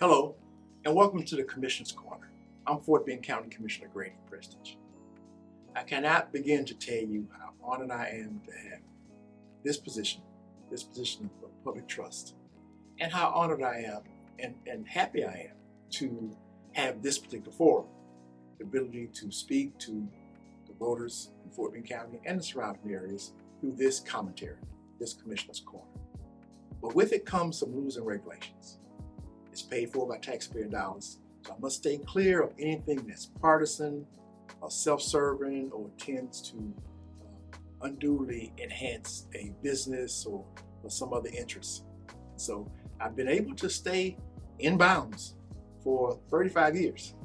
Hello, and welcome to the Commission's Corner. I'm Fort Bend County Commissioner Grady Prestage. I cannot begin to tell you how honored I am to have this position of public trust, and how honored I am and happy I am to have this particular forum, the ability to speak to the voters in Fort Bend County and the surrounding areas through this commentary, this Commissioner's Corner. But with it comes some rules and regulations. It's paid for by taxpayer dollars, so I must stay clear of anything that's partisan or self-serving or tends to unduly enhance a business or some other interest. So I've been able to stay in bounds for 35 years,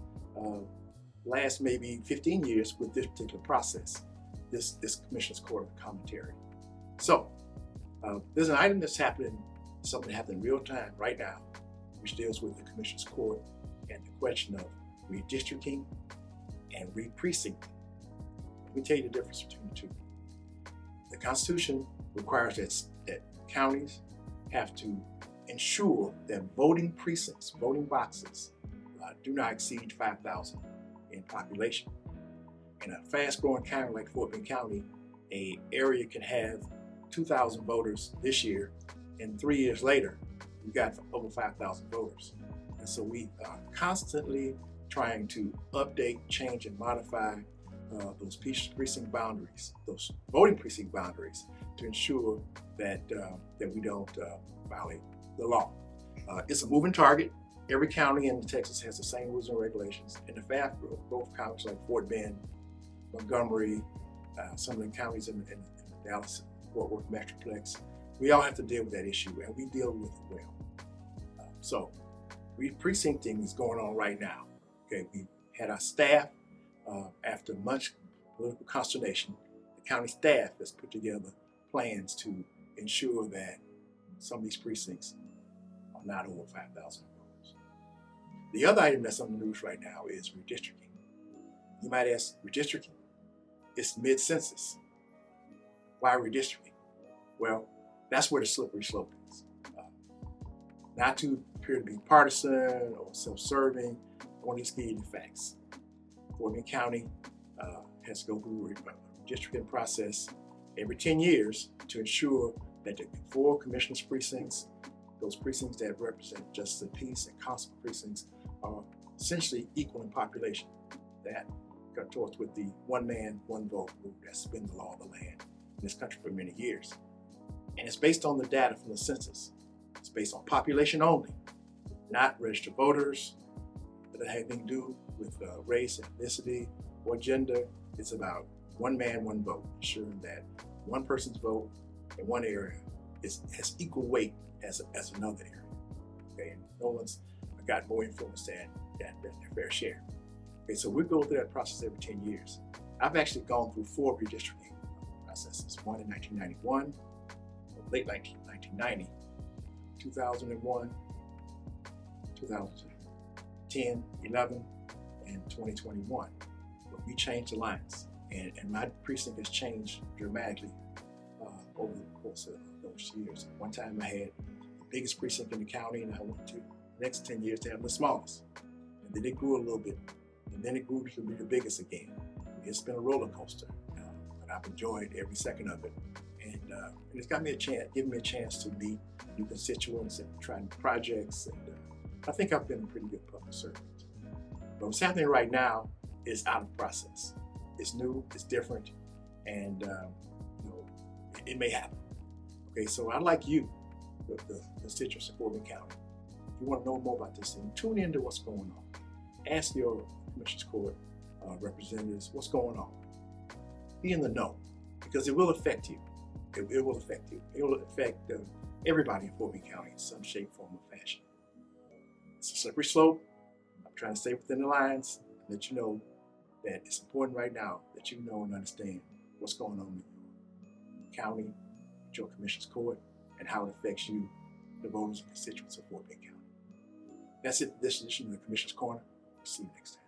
last maybe 15 years with this particular process, this Commissioner's Court commentary. So there's an item that's happening, something happening in real time right now, which deals with the Commissioner's Court and the question of redistricting and reprecincting. Let me tell you the difference between the two. The Constitution requires that counties have to ensure that voting precincts, voting boxes, do not exceed 5,000 in population. In a fast-growing county like Fort Bend County, an area can have 2,000 voters this year, and 3 years later, we've got over 5,000 voters. And so we are constantly trying to update, change, and modify those precinct boundaries, those voting precinct boundaries, to ensure that we don't violate the law. It's a moving target. Every county in Texas has the same rules and regulations. And the fast growth counties like Fort Bend, Montgomery, some of the counties in the Dallas-Fort Worth Metroplex, we all have to deal with that issue, and we deal with it well. So reprecincting is going on right now. Okay, we had our staff, after much political consternation, the county staff has put together plans to ensure that some of these precincts are not over 5,000 voters. The other item that's on the news right now is redistricting. You might ask, redistricting? It's mid-census. Why redistricting? Well, that's where the slippery slope is. Not to appear to be partisan or self-serving, I want to just give you the facts. Fort Bend County has to go through a redistricting process every 10 years to ensure that the 4 commissioners' precincts, those precincts that represent justice and peace and constable precincts, are essentially equal in population. That got towards with the one man, one vote rule that's been the law of the land in this country for many years. And it's based on the data from the census. It's based on population only, not registered voters, that have anything to do with race, ethnicity, or gender. It's about one man, one vote, ensuring that one person's vote in one area has equal weight as another area. Okay, and no one's got more influence than their fair share. Okay, so we go through that process every 10 years. I've actually gone through 4 redistricting processes, one in 1991, late 1990, 2001, 2010, 11, and 2021. But we changed the lines, and my precinct has changed dramatically over the course of those years. One time I had the biggest precinct in the county, and I went to the next 10 years to have the smallest. And then it grew a little bit, and then it grew to be the biggest again. It's been a roller coaster, but I've enjoyed every second of it. And it's got me given me a chance to meet new constituents and try new projects. And I think I've been a pretty good public servant. But what's happening right now is out of process. It's new, it's different, and it may happen. Okay, so I'd like you, the constituents of Fort Bend County, if you want to know more about this thing, tune into what's going on. Ask your Commissioner's Court representatives what's going on. Be in the know, because it will affect you. It will affect you. It will affect everybody in Fort Bend County in some shape, form, or fashion. It's a slippery slope. I'm trying to stay within the lines and let you know that it's important right now that you know and understand what's going on with your county, with your Commissioner's Court, and how it affects you, the voters and constituents of Fort Bend County. That's it for this edition of the Commissioner's Corner. See you next time.